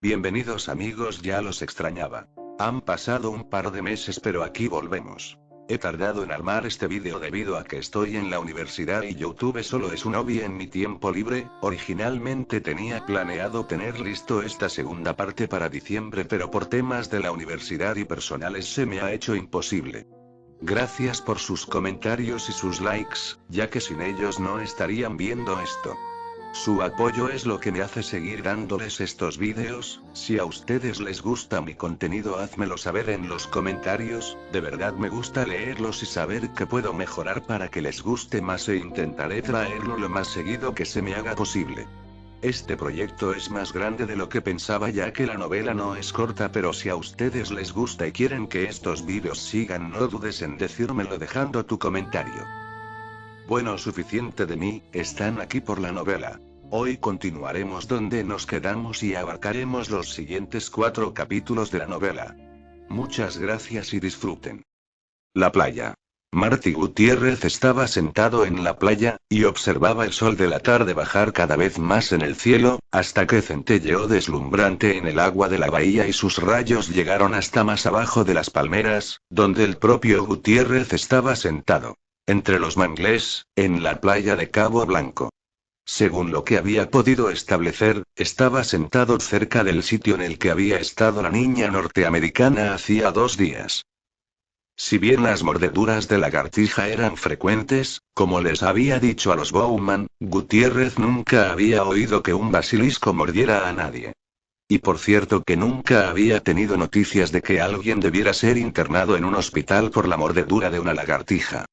Bienvenidos amigos, ya los extrañaba. Han pasado un par de meses pero aquí volvemos. He tardado en armar este vídeo debido a que estoy en la universidad y YouTube solo es un hobby en mi tiempo libre. Originalmente tenía planeado tener listo esta segunda parte para diciembre, pero por temas de la universidad y personales se me ha hecho imposible. Gracias por sus comentarios y sus likes, ya que sin ellos no estarían viendo esto. Su apoyo es lo que me hace seguir dándoles estos vídeos. Si a ustedes les gusta mi contenido, házmelo saber en los comentarios, de verdad me gusta leerlos y saber que puedo mejorar para que les guste más, e intentaré traerlo lo más seguido que se me haga posible. Este proyecto es más grande de lo que pensaba, ya que la novela no es corta, pero si a ustedes les gusta y quieren que estos vídeos sigan, no dudes en decírmelo dejando tu comentario. Bueno, suficiente de mí, están aquí por la novela. Hoy continuaremos donde nos quedamos y abarcaremos los siguientes 4 capítulos de la novela. Muchas gracias y disfruten. La playa. Marty Gutiérrez estaba sentado en la playa, y observaba el sol de la tarde bajar cada vez más en el cielo, hasta que centelleó deslumbrante en el agua de la bahía y sus rayos llegaron hasta más abajo de las palmeras, donde el propio Gutiérrez estaba sentado. Entre los mangles, en la playa de Cabo Blanco. Según lo que había podido establecer, estaba sentado cerca del sitio en el que había estado la niña norteamericana hacía 2 días. Si bien las mordeduras de lagartija eran frecuentes, como les había dicho a los Bowman, Gutiérrez nunca había oído que un basilisco mordiera a nadie. Y por cierto que nunca había tenido noticias de que alguien debiera ser internado en un hospital por la mordedura de una lagartija.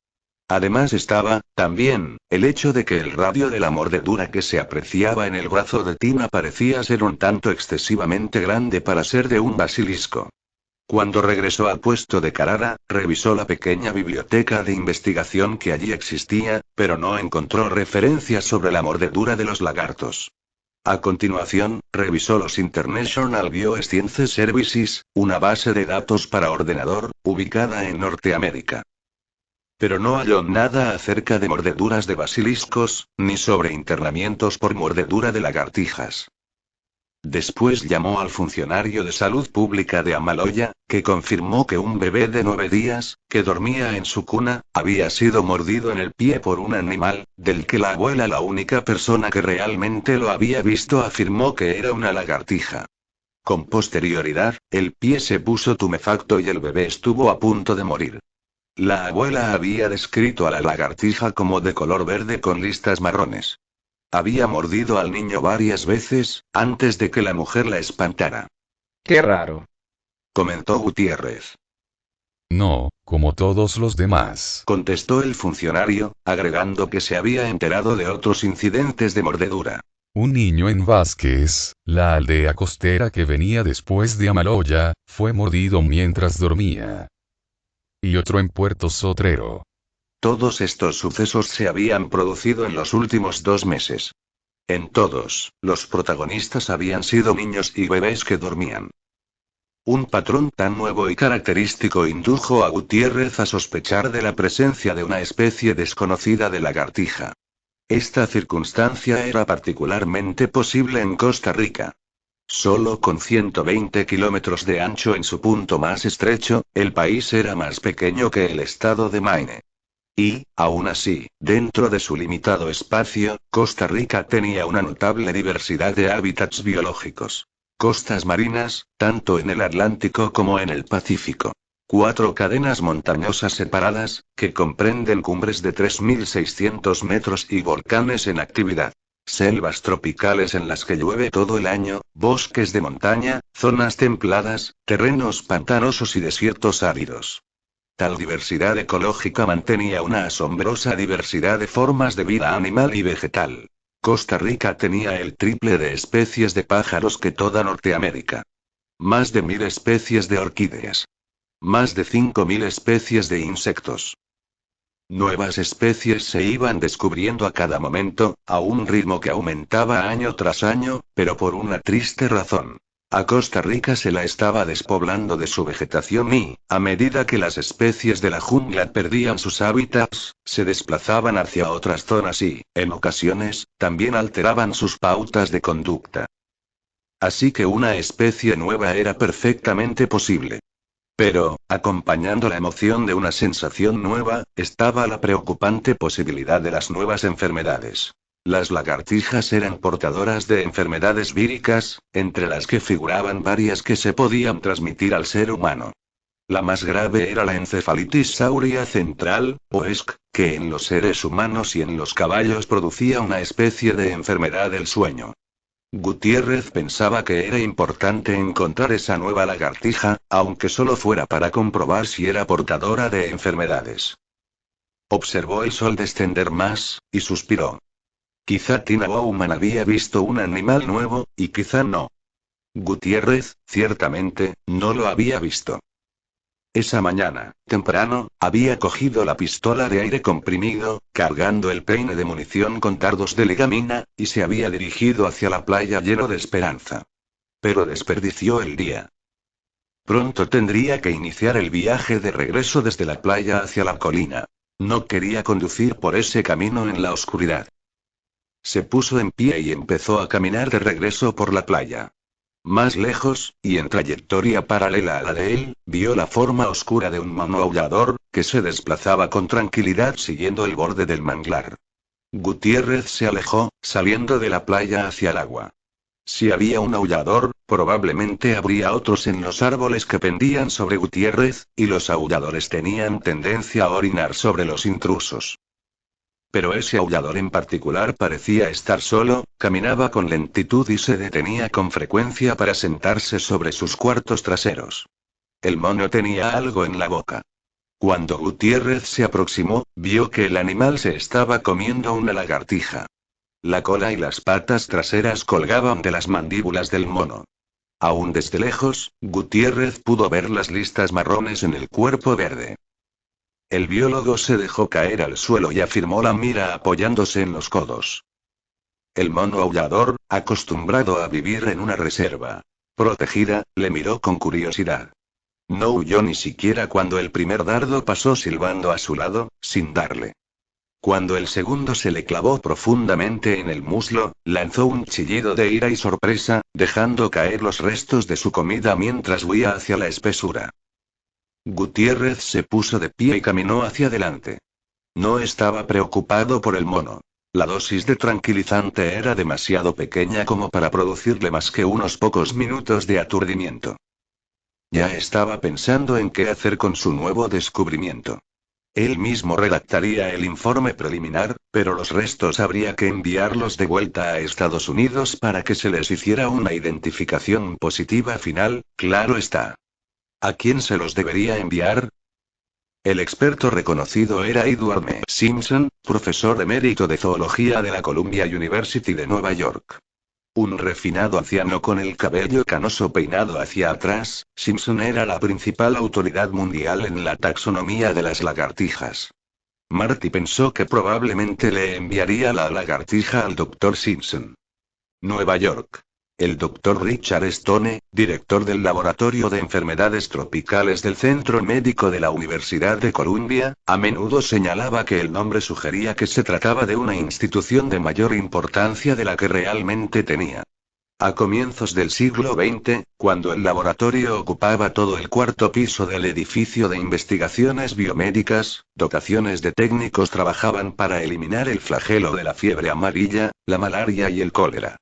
Además estaba, también, el hecho de que el radio de la mordedura que se apreciaba en el brazo de Tina parecía ser un tanto excesivamente grande para ser de un basilisco. Cuando regresó al puesto de Carrara, revisó la pequeña biblioteca de investigación que allí existía, pero no encontró referencias sobre la mordedura de los lagartos. A continuación, revisó los International Bioscience Services, una base de datos para ordenador, ubicada en Norteamérica. Pero no halló nada acerca de mordeduras de basiliscos, ni sobre internamientos por mordedura de lagartijas. Después llamó al funcionario de salud pública de Amaloya, que confirmó que un bebé de 9 días, que dormía en su cuna, había sido mordido en el pie por un animal, del que la abuela, la única persona que realmente lo había visto, afirmó que era una lagartija. Con posterioridad, el pie se puso tumefacto y el bebé estuvo a punto de morir. La abuela había descrito a la lagartija como de color verde con listas marrones. Había mordido al niño varias veces, antes de que la mujer la espantara. Qué raro, Comentó Gutiérrez. No, como todos los demás. Contestó el funcionario, agregando que se había enterado de otros incidentes de mordedura. Un niño en Vázquez, la aldea costera que venía después de Amaloya, fue mordido mientras dormía. Y otro en Puerto Sotrero. Todos estos sucesos se habían producido en los últimos 2 meses. En todos, los protagonistas habían sido niños y bebés que dormían. Un patrón tan nuevo y característico indujo a Gutiérrez a sospechar de la presencia de una especie desconocida de lagartija. Esta circunstancia era particularmente posible en Costa Rica. Solo con 120 kilómetros de ancho en su punto más estrecho, el país era más pequeño que el estado de Maine. Y, aún así, dentro de su limitado espacio, Costa Rica tenía una notable diversidad de hábitats biológicos. Costas marinas, tanto en el Atlántico como en el Pacífico. 4 cadenas montañosas separadas, que comprenden cumbres de 3.600 metros y volcanes en actividad. Selvas tropicales en las que llueve todo el año, bosques de montaña, zonas templadas, terrenos pantanosos y desiertos áridos. Tal diversidad ecológica mantenía una asombrosa diversidad de formas de vida animal y vegetal. Costa Rica tenía el triple de especies de pájaros que toda Norteamérica. Más de 1.000 especies de orquídeas. Más de 5.000 especies de insectos. Nuevas especies se iban descubriendo a cada momento, a un ritmo que aumentaba año tras año, pero por una triste razón. A Costa Rica se la estaba despoblando de su vegetación y, a medida que las especies de la jungla perdían sus hábitats, se desplazaban hacia otras zonas y, en ocasiones, también alteraban sus pautas de conducta. Así que una especie nueva era perfectamente posible. Pero, acompañando la emoción de una sensación nueva, estaba la preocupante posibilidad de las nuevas enfermedades. Las lagartijas eran portadoras de enfermedades víricas, entre las que figuraban varias que se podían transmitir al ser humano. La más grave era la encefalitis sáurea central, o ESC, que en los seres humanos y en los caballos producía una especie de enfermedad del sueño. Gutiérrez pensaba que era importante encontrar esa nueva lagartija, aunque solo fuera para comprobar si era portadora de enfermedades. Observó el sol descender más, y suspiró. Quizá Tina Bowman había visto un animal nuevo, y quizá no. Gutiérrez, ciertamente, no lo había visto. Esa mañana, temprano, había cogido la pistola de aire comprimido, cargando el peine de munición con dardos de ligamina, y se había dirigido hacia la playa lleno de esperanza. Pero desperdició el día. Pronto tendría que iniciar el viaje de regreso desde la playa hacia la colina. No quería conducir por ese camino en la oscuridad. Se puso en pie y empezó a caminar de regreso por la playa. Más lejos, y en trayectoria paralela a la de él, vio la forma oscura de un mono aullador, que se desplazaba con tranquilidad siguiendo el borde del manglar. Gutiérrez se alejó, saliendo de la playa hacia el agua. Si había un aullador, probablemente habría otros en los árboles que pendían sobre Gutiérrez, y los aulladores tenían tendencia a orinar sobre los intrusos. Pero ese aullador en particular parecía estar solo, caminaba con lentitud y se detenía con frecuencia para sentarse sobre sus cuartos traseros. El mono tenía algo en la boca. Cuando Gutiérrez se aproximó, vio que el animal se estaba comiendo una lagartija. La cola y las patas traseras colgaban de las mandíbulas del mono. Aún desde lejos, Gutiérrez pudo ver las listas marrones en el cuerpo verde. El biólogo se dejó caer al suelo y afirmó la mira apoyándose en los codos. El mono aullador, acostumbrado a vivir en una reserva protegida, le miró con curiosidad. No huyó ni siquiera cuando el primer dardo pasó silbando a su lado, sin darle. Cuando el segundo se le clavó profundamente en el muslo, lanzó un chillido de ira y sorpresa, dejando caer los restos de su comida mientras huía hacia la espesura. Gutiérrez se puso de pie y caminó hacia adelante. No estaba preocupado por el mono. La dosis de tranquilizante era demasiado pequeña como para producirle más que unos pocos minutos de aturdimiento. Ya estaba pensando en qué hacer con su nuevo descubrimiento. Él mismo redactaría el informe preliminar, pero los restos habría que enviarlos de vuelta a Estados Unidos para que se les hiciera una identificación positiva final, claro está. ¿A quién se los debería enviar? El experto reconocido era Edward M. Simpson, profesor emérito de zoología de la Columbia University de Nueva York. Un refinado anciano con el cabello canoso peinado hacia atrás, Simpson era la principal autoridad mundial en la taxonomía de las lagartijas. Marty pensó que probablemente le enviaría la lagartija al Dr. Simpson. Nueva York. El Dr. Richard Stone, director del Laboratorio de Enfermedades Tropicales del Centro Médico de la Universidad de Columbia, a menudo señalaba que el nombre sugería que se trataba de una institución de mayor importancia de la que realmente tenía. A comienzos del siglo XX, cuando el laboratorio ocupaba todo el cuarto piso del edificio de investigaciones biomédicas, dotaciones de técnicos trabajaban para eliminar el flagelo de la fiebre amarilla, la malaria y el cólera.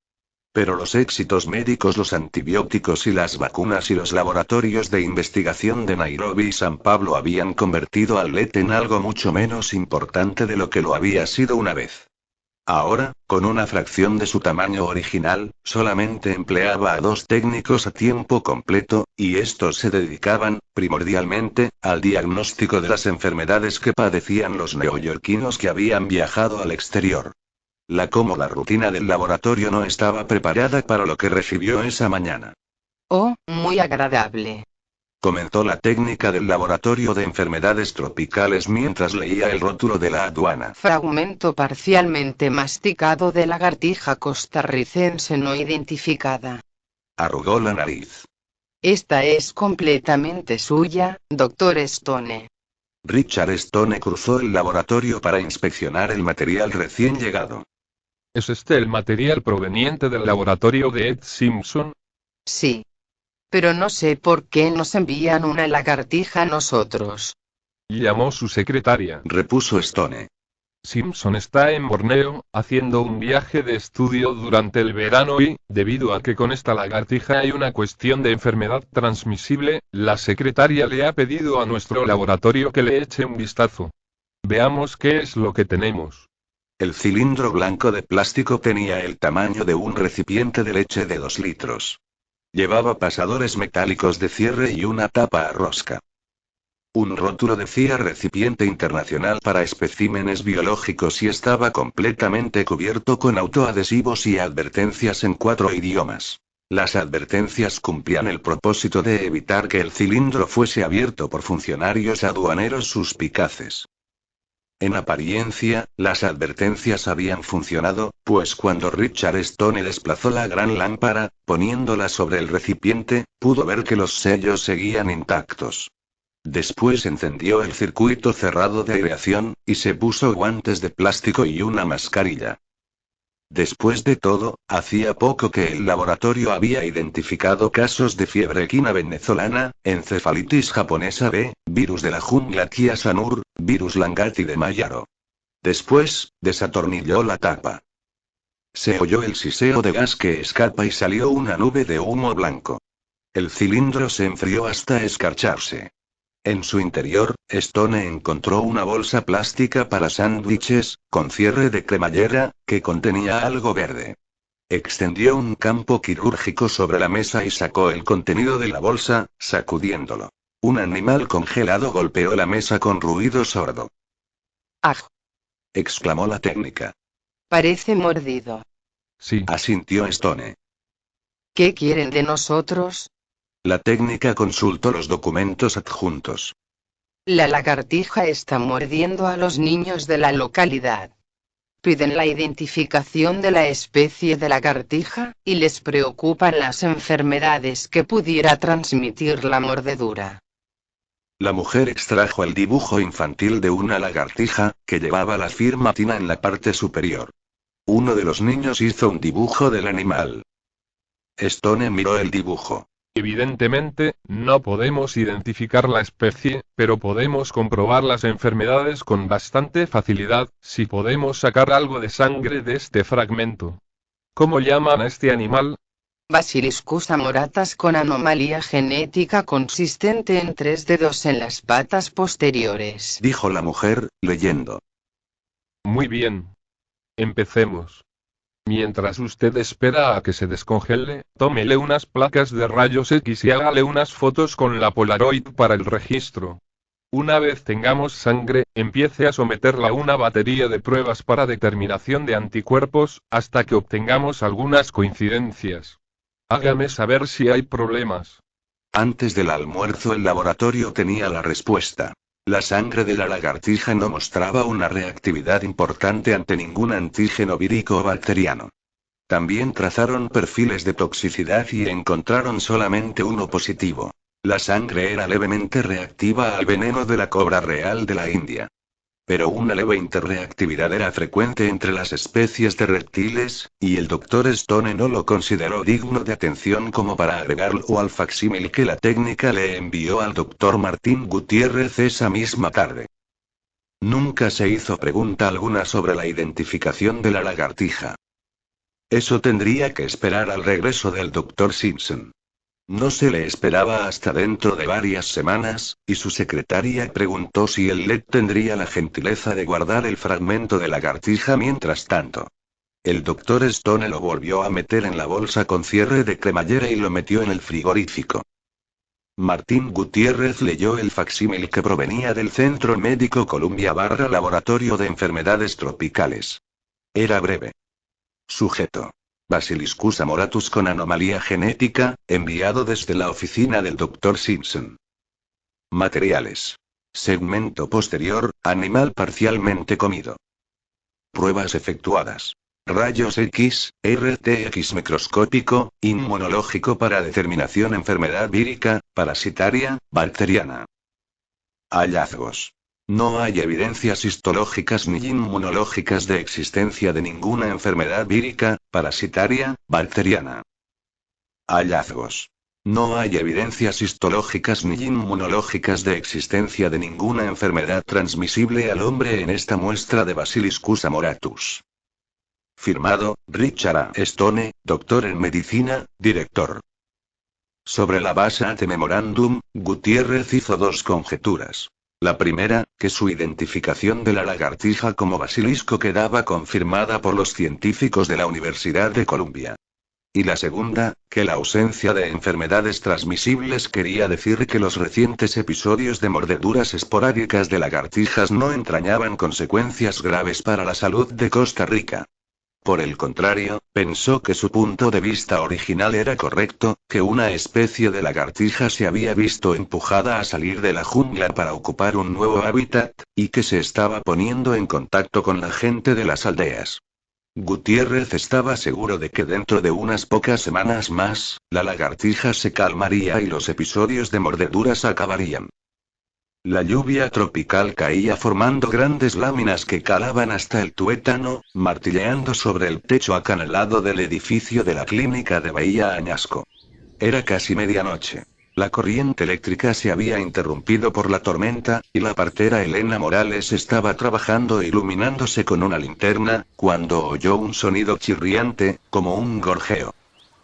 Pero los éxitos médicos, los antibióticos y las vacunas y los laboratorios de investigación de Nairobi y San Pablo habían convertido al LET en algo mucho menos importante de lo que lo había sido una vez. Ahora, con una fracción de su tamaño original, solamente empleaba a 2 técnicos a tiempo completo, y estos se dedicaban, primordialmente, al diagnóstico de las enfermedades que padecían los neoyorquinos que habían viajado al exterior. La cómoda rutina del laboratorio no estaba preparada para lo que recibió esa mañana. Oh, muy agradable. Comentó la técnica del laboratorio de enfermedades tropicales mientras leía el rótulo de la aduana. Fragmento parcialmente masticado de lagartija costarricense no identificada. Arrugó la nariz. Esta es completamente suya, Dr. Stone. Richard Stone cruzó el laboratorio para inspeccionar el material recién llegado. ¿Es este el material proveniente del laboratorio de Ed Simpson? Sí. Pero no sé por qué nos envían una lagartija a nosotros. Llamó su secretaria. repuso Stone. Simpson está en Borneo, haciendo un viaje de estudio durante el verano y, debido a que con esta lagartija hay una cuestión de enfermedad transmisible, la secretaria le ha pedido a nuestro laboratorio que le eche un vistazo. Veamos qué es lo que tenemos. El cilindro blanco de plástico tenía el tamaño de un recipiente de leche de 2 litros. Llevaba pasadores metálicos de cierre y una tapa a rosca. Un rótulo decía recipiente internacional para especímenes biológicos y estaba completamente cubierto con autoadhesivos y advertencias en 4 idiomas. Las advertencias cumplían el propósito de evitar que el cilindro fuese abierto por funcionarios aduaneros suspicaces. En apariencia, las advertencias habían funcionado, pues cuando Richard Stone desplazó la gran lámpara, poniéndola sobre el recipiente, pudo ver que los sellos seguían intactos. Después encendió el circuito cerrado de aireación, y se puso guantes de plástico y una mascarilla. Después de todo, hacía poco que el laboratorio había identificado casos de fiebre equina venezolana, encefalitis japonesa B, virus de la jungla Kia Sanur, virus Langati de Mayaro. Después, desatornilló la tapa. Se oyó el siseo de gas que escapa y salió una nube de humo blanco. El cilindro se enfrió hasta escarcharse. En su interior, Stone encontró una bolsa plástica para sándwiches, con cierre de cremallera, que contenía algo verde. Extendió un campo quirúrgico sobre la mesa y sacó el contenido de la bolsa, sacudiéndolo. Un animal congelado golpeó la mesa con ruido sordo. ¡Aj! Exclamó la técnica. Parece mordido. Sí. Asintió Stone. ¿Qué quieren de nosotros? La técnica consultó los documentos adjuntos. La lagartija está mordiendo a los niños de la localidad. Piden la identificación de la especie de lagartija, y les preocupan las enfermedades que pudiera transmitir la mordedura. La mujer extrajo el dibujo infantil de una lagartija, que llevaba la firma Tina en la parte superior. Uno de los niños hizo un dibujo del animal. Stone miró el dibujo. Evidentemente, no podemos identificar la especie, pero podemos comprobar las enfermedades con bastante facilidad, si podemos sacar algo de sangre de este fragmento. ¿Cómo llaman a este animal? Basiliscus amoratas con anomalía genética consistente en 3 dedos en las patas posteriores. Dijo la mujer, leyendo. Muy bien. Empecemos. Mientras usted espera a que se descongele, tómele unas placas de rayos X y hágale unas fotos con la Polaroid para el registro. Una vez tengamos sangre, empiece a someterla a una batería de pruebas para determinación de anticuerpos, hasta que obtengamos algunas coincidencias. Hágame saber si hay problemas. Antes del almuerzo el laboratorio tenía la respuesta. La sangre de la lagartija no mostraba una reactividad importante ante ningún antígeno vírico o bacteriano. También trazaron perfiles de toxicidad y encontraron solamente uno positivo. La sangre era levemente reactiva al veneno de la cobra real de la India. Pero una leve interreactividad era frecuente entre las especies de reptiles, y el Dr. Stone no lo consideró digno de atención como para agregarlo al facsímil que la técnica le envió al Dr. Martín Gutiérrez esa misma tarde. Nunca se hizo pregunta alguna sobre la identificación de la lagartija. Eso tendría que esperar al regreso del Dr. Simpson. No se le esperaba hasta dentro de varias semanas, y su secretaria preguntó si el LED tendría la gentileza de guardar el fragmento de lagartija mientras tanto. El Dr. Stone lo volvió a meter en la bolsa con cierre de cremallera y lo metió en el frigorífico. Martín Gutiérrez leyó el facsímil que provenía del Centro Médico Columbia / Laboratorio de Enfermedades Tropicales. Era breve. Sujeto. Basiliscus amoratus con anomalía genética, enviado desde la oficina del Dr. Simpson. Materiales. Segmento posterior, animal parcialmente comido. Pruebas efectuadas. Rayos X, RTX microscópico, inmunológico para determinación enfermedad vírica, parasitaria, bacteriana. Hallazgos. No hay evidencias histológicas ni inmunológicas de existencia de ninguna enfermedad vírica, parasitaria, bacteriana. Hallazgos. No hay evidencias histológicas ni inmunológicas de existencia de ninguna enfermedad transmisible al hombre en esta muestra de Basiliscus amoratus. Firmado, Richard A. Stone, doctor en medicina, director. Sobre la base de Memorandum, Gutiérrez hizo dos conjeturas. La primera, que su identificación de la lagartija como basilisco quedaba confirmada por los científicos de la Universidad de Columbia. Y la segunda, que la ausencia de enfermedades transmisibles quería decir que los recientes episodios de mordeduras esporádicas de lagartijas no entrañaban consecuencias graves para la salud de Costa Rica. Por el contrario, pensó que su punto de vista original era correcto, que una especie de lagartija se había visto empujada a salir de la jungla para ocupar un nuevo hábitat, y que se estaba poniendo en contacto con la gente de las aldeas. Gutiérrez estaba seguro de que dentro de unas pocas semanas más, la lagartija se calmaría y los episodios de mordeduras acabarían. La lluvia tropical caía formando grandes láminas que calaban hasta el tuétano, martilleando sobre el techo acanalado del edificio de la clínica de Bahía Añasco. Era casi medianoche. La corriente eléctrica se había interrumpido por la tormenta, y la partera Elena Morales estaba trabajando iluminándose con una linterna, cuando oyó un sonido chirriante, como un gorjeo.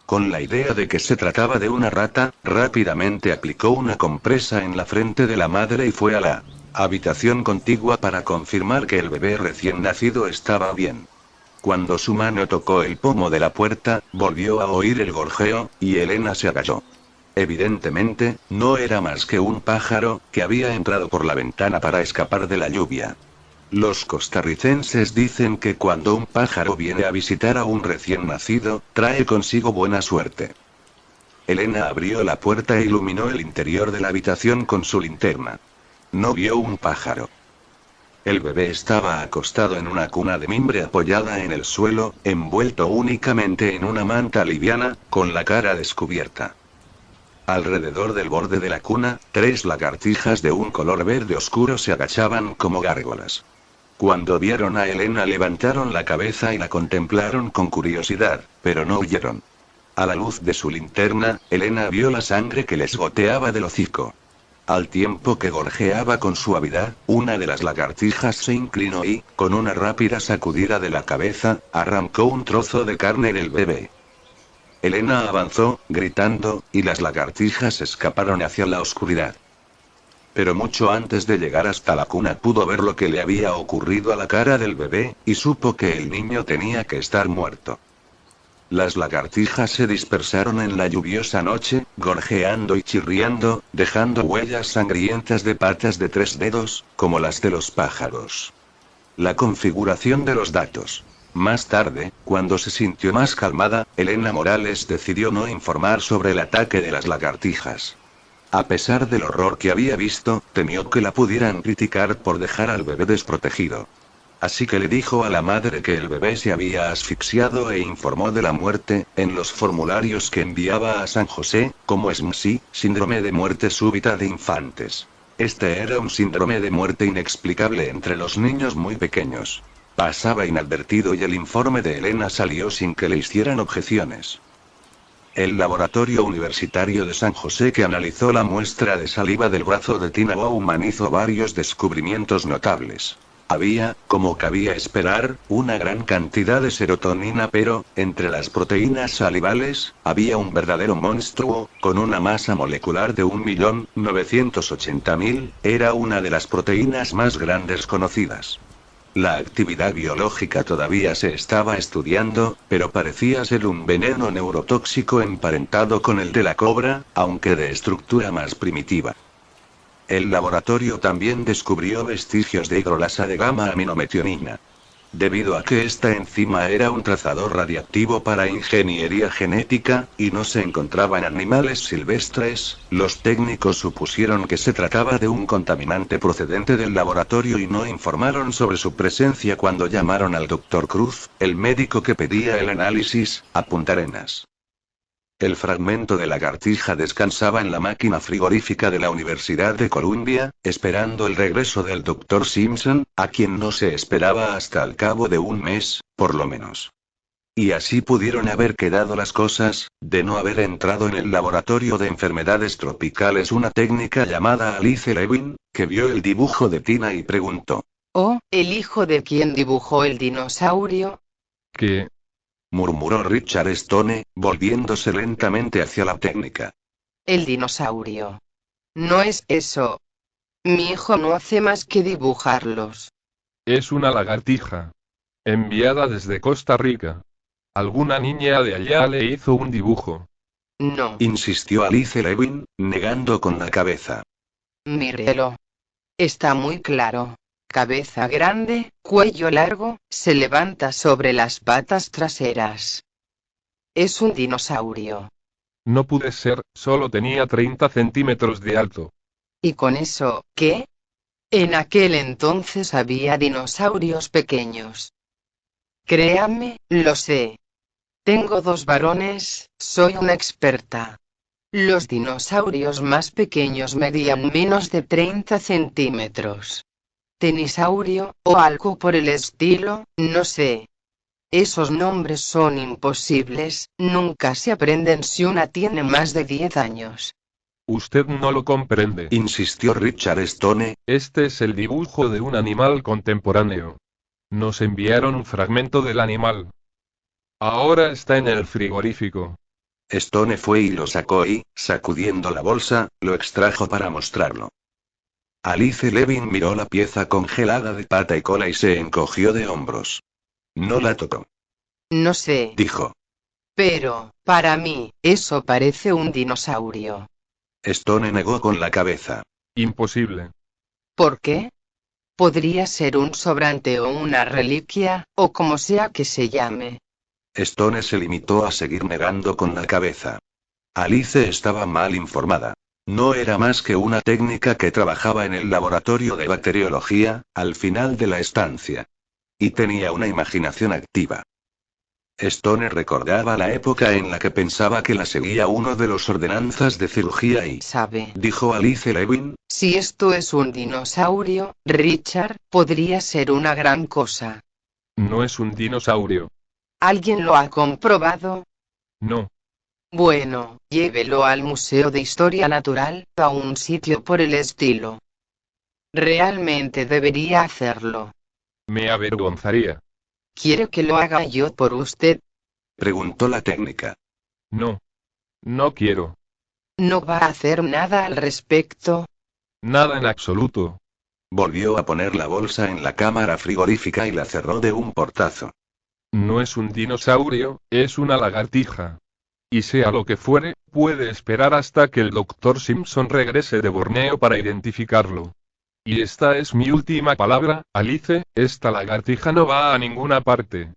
Con la idea de que se trataba de una rata, rápidamente aplicó una compresa en la frente de la madre y fue a la habitación contigua para confirmar que el bebé recién nacido estaba bien. Cuando su mano tocó el pomo de la puerta, volvió a oír el gorjeo, y Elena se agachó. Evidentemente, no era más que un pájaro, que había entrado por la ventana para escapar de la lluvia. Los costarricenses dicen que cuando un pájaro viene a visitar a un recién nacido, trae consigo buena suerte. Elena abrió la puerta e iluminó el interior de la habitación con su linterna. No vio un pájaro. El bebé estaba acostado en una cuna de mimbre apoyada en el suelo, envuelto únicamente en una manta liviana, con la cara descubierta. Alrededor del borde de la cuna, 3 lagartijas de un color verde oscuro se agachaban como gárgolas. Cuando vieron a Elena levantaron la cabeza y la contemplaron con curiosidad, pero no huyeron. A la luz de su linterna, Elena vio la sangre que les goteaba del hocico. Al tiempo que gorjeaba con suavidad, una de las lagartijas se inclinó y, con una rápida sacudida de la cabeza, arrancó un trozo de carne del bebé. Elena avanzó, gritando, y las lagartijas escaparon hacia la oscuridad. Pero mucho antes de llegar hasta la cuna pudo ver lo que le había ocurrido a la cara del bebé, y supo que el niño tenía que estar muerto. Las lagartijas se dispersaron en la lluviosa noche, gorjeando y chirriando, dejando huellas sangrientas de patas de 3 dedos, como las de los pájaros. La configuración de los datos. Más tarde, cuando se sintió más calmada, Elena Morales decidió no informar sobre el ataque de las lagartijas. A pesar del horror que había visto, temió que la pudieran criticar por dejar al bebé desprotegido. Así que le dijo a la madre que el bebé se había asfixiado e informó de la muerte, en los formularios que enviaba a San José, como SMSI, síndrome de muerte súbita de infantes. Este era un síndrome de muerte inexplicable entre los niños muy pequeños. Pasaba inadvertido y el informe de Elena salió sin que le hicieran objeciones. El laboratorio universitario de San José que analizó la muestra de saliva del brazo de Tina Bowman hizo varios descubrimientos notables. Había, como cabía esperar, una gran cantidad de serotonina, pero, entre las proteínas salivales, había un verdadero monstruo, con una masa molecular de 1.980.000, era una de las proteínas más grandes conocidas. La actividad biológica todavía se estaba estudiando, pero parecía ser un veneno neurotóxico emparentado con el de la cobra, aunque de estructura más primitiva. El laboratorio también descubrió vestigios de hidrolasa de gamma-aminometionina. Debido a que esta enzima era un trazador radiactivo para ingeniería genética, y no se encontraba en animales silvestres, los técnicos supusieron que se trataba de un contaminante procedente del laboratorio y no informaron sobre su presencia cuando llamaron al Dr. Cruz, el médico que pedía el análisis, a Punta Arenas. El fragmento de lagartija descansaba en la máquina frigorífica de la Universidad de Columbia, esperando el regreso del Dr. Simpson, a quien no se esperaba hasta al cabo de un mes, por lo menos. Y así pudieron haber quedado las cosas, de no haber entrado en el laboratorio de enfermedades tropicales una técnica llamada Alice Levin, que vio el dibujo de Tina y preguntó. Oh, ¿el hijo de quien dibujó el dinosaurio? ¿Qué? Murmuró Richard Stone, volviéndose lentamente hacia la técnica. El dinosaurio. No es eso. Mi hijo no hace más que dibujarlos. Es una lagartija. Enviada desde Costa Rica. Alguna niña de allá le hizo un dibujo. No. Insistió Alice Levin, negando con la cabeza. Mírelo. Está muy claro. Cabeza grande, cuello largo, se levanta sobre las patas traseras. Es un dinosaurio. No pude ser, solo tenía 30 centímetros de alto. ¿Y con eso, qué? En aquel entonces había dinosaurios pequeños. Créame, lo sé. Tengo 2 varones, soy una experta. Los dinosaurios más pequeños medían menos de 30 centímetros. Tenisaurio, o algo por el estilo, no sé. Esos nombres son imposibles, nunca se aprenden si una tiene más de 10 años. Usted no lo comprende. Insistió Richard Stone. Este es el dibujo de un animal contemporáneo. Nos enviaron un fragmento del animal. Ahora está en el frigorífico. Stone fue y lo sacó y, sacudiendo la bolsa, lo extrajo para mostrarlo. Alice Levin miró la pieza congelada de pata y cola y se encogió de hombros. No la tocó. No sé. Dijo. Pero, para mí, eso parece un dinosaurio. Stone negó con la cabeza. Imposible. ¿Por qué? Podría ser un sobrante o una reliquia, o como sea que se llame. Stone se limitó a seguir negando con la cabeza. Alice estaba mal informada. No era más que una técnica que trabajaba en el laboratorio de bacteriología, al final de la estancia. Y tenía una imaginación activa. Stone recordaba la época en la que pensaba que la seguía uno de los ordenanzas de cirugía y... ¿Sabe? Dijo Alice Levin. Si esto es un dinosaurio, Richard, podría ser una gran cosa. No es un dinosaurio. ¿Alguien lo ha comprobado? No. Bueno, llévelo al Museo de Historia Natural, a un sitio por el estilo. Realmente debería hacerlo. Me avergonzaría. ¿Quiere que lo haga yo por usted? Preguntó la técnica. No. No quiero. ¿No va a hacer nada al respecto? Nada en absoluto. Volvió a poner la bolsa en la cámara frigorífica y la cerró de un portazo. No es un dinosaurio, es una lagartija. Y sea lo que fuere, puede esperar hasta que el Dr. Simpson regrese de Borneo para identificarlo. Y esta es mi última palabra, Alice, esta lagartija no va a ninguna parte.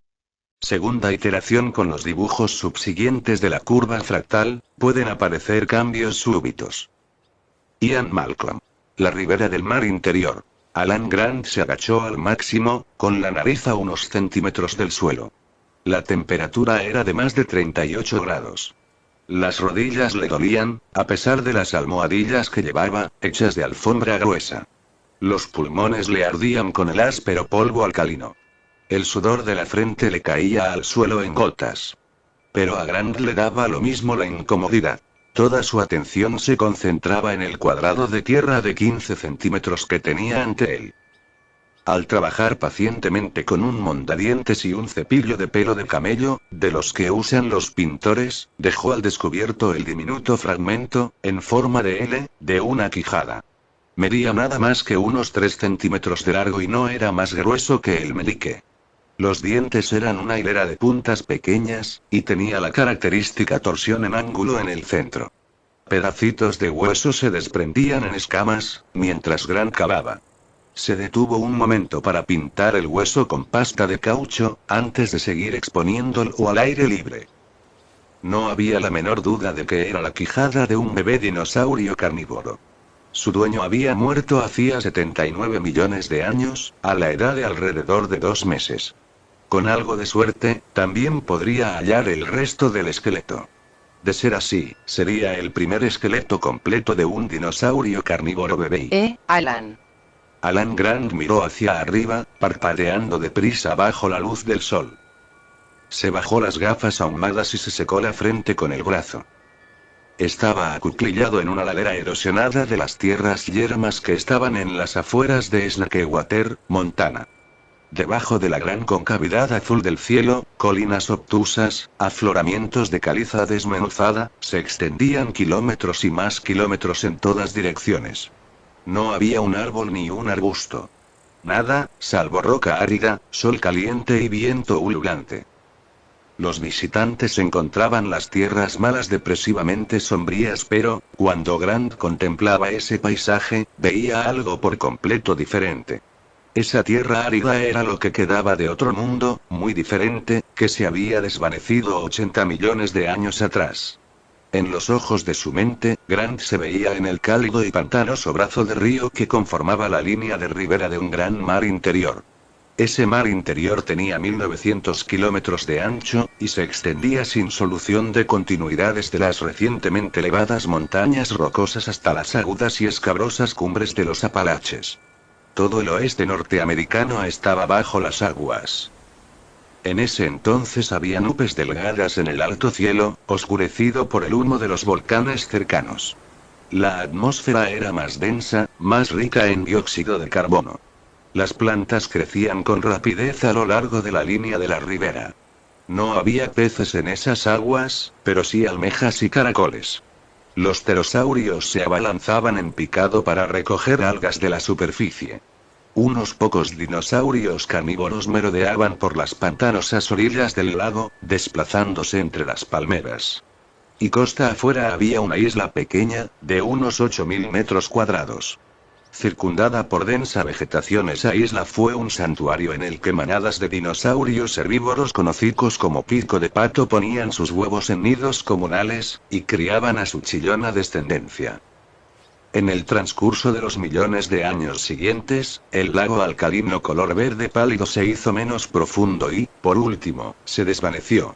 Segunda iteración con los dibujos subsiguientes de la curva fractal, pueden aparecer cambios súbitos. Ian Malcolm. La ribera del mar interior. Alan Grant se agachó al máximo, con la nariz a unos centímetros del suelo. La temperatura era de más de 38 grados. Las rodillas le dolían, a pesar de las almohadillas que llevaba, hechas de alfombra gruesa. Los pulmones le ardían con el áspero polvo alcalino. El sudor de la frente le caía al suelo en gotas. Pero a Grant le daba lo mismo la incomodidad. Toda su atención se concentraba en el cuadrado de tierra de 15 centímetros que tenía ante él. Al trabajar pacientemente con un mondadientes y un cepillo de pelo de camello, de los que usan los pintores, dejó al descubierto el diminuto fragmento, en forma de L, de una quijada. Medía nada más que unos 3 centímetros de largo y no era más grueso que el meñique. Los dientes eran una hilera de puntas pequeñas, y tenía la característica torsión en ángulo en el centro. Pedacitos de hueso se desprendían en escamas, mientras Grant cavaba. Se detuvo un momento para pintar el hueso con pasta de caucho, antes de seguir exponiéndolo al aire libre. No había la menor duda de que era la quijada de un bebé dinosaurio carnívoro. Su dueño había muerto hacía 79 millones de años, a la edad de alrededor de 2 meses. Con algo de suerte, también podría hallar el resto del esqueleto. De ser así, sería el primer esqueleto completo de un dinosaurio carnívoro bebé. Alan. Alan Grant miró hacia arriba, parpadeando deprisa bajo la luz del sol. Se bajó las gafas ahumadas y se secó la frente con el brazo. Estaba acuclillado en una ladera erosionada de las tierras yermas que estaban en las afueras de Slakewater, Montana. Debajo de la gran concavidad azul del cielo, colinas obtusas, afloramientos de caliza desmenuzada, se extendían kilómetros y más kilómetros en todas direcciones. No había un árbol ni un arbusto. Nada, salvo roca árida, sol caliente y viento ululante. Los visitantes encontraban las tierras malas depresivamente sombrías, pero, cuando Grant contemplaba ese paisaje, veía algo por completo diferente. Esa tierra árida era lo que quedaba de otro mundo, muy diferente, que se había desvanecido 80 millones de años atrás. En los ojos de su mente, Grant se veía en el cálido y pantanoso brazo de río que conformaba la línea de ribera de un gran mar interior. Ese mar interior tenía 1900 kilómetros de ancho, y se extendía sin solución de continuidad desde las recientemente elevadas montañas rocosas hasta las agudas y escabrosas cumbres de los Apalaches. Todo el oeste norteamericano estaba bajo las aguas. En ese entonces había nubes delgadas en el alto cielo, oscurecido por el humo de los volcanes cercanos. La atmósfera era más densa, más rica en dióxido de carbono. Las plantas crecían con rapidez a lo largo de la línea de la ribera. No había peces en esas aguas, pero sí almejas y caracoles. Los pterosaurios se abalanzaban en picado para recoger algas de la superficie. Unos pocos dinosaurios carnívoros merodeaban por las pantanosas orillas del lago, desplazándose entre las palmeras. Y costa afuera había una isla pequeña, de unos 8000 metros cuadrados. Circundada por densa vegetación, esa isla fue un santuario en el que manadas de dinosaurios herbívoros con hocicos como pico de pato ponían sus huevos en nidos comunales, y criaban a su chillona descendencia. En el transcurso de los millones de años siguientes, el lago alcalino color verde pálido se hizo menos profundo y, por último, se desvaneció.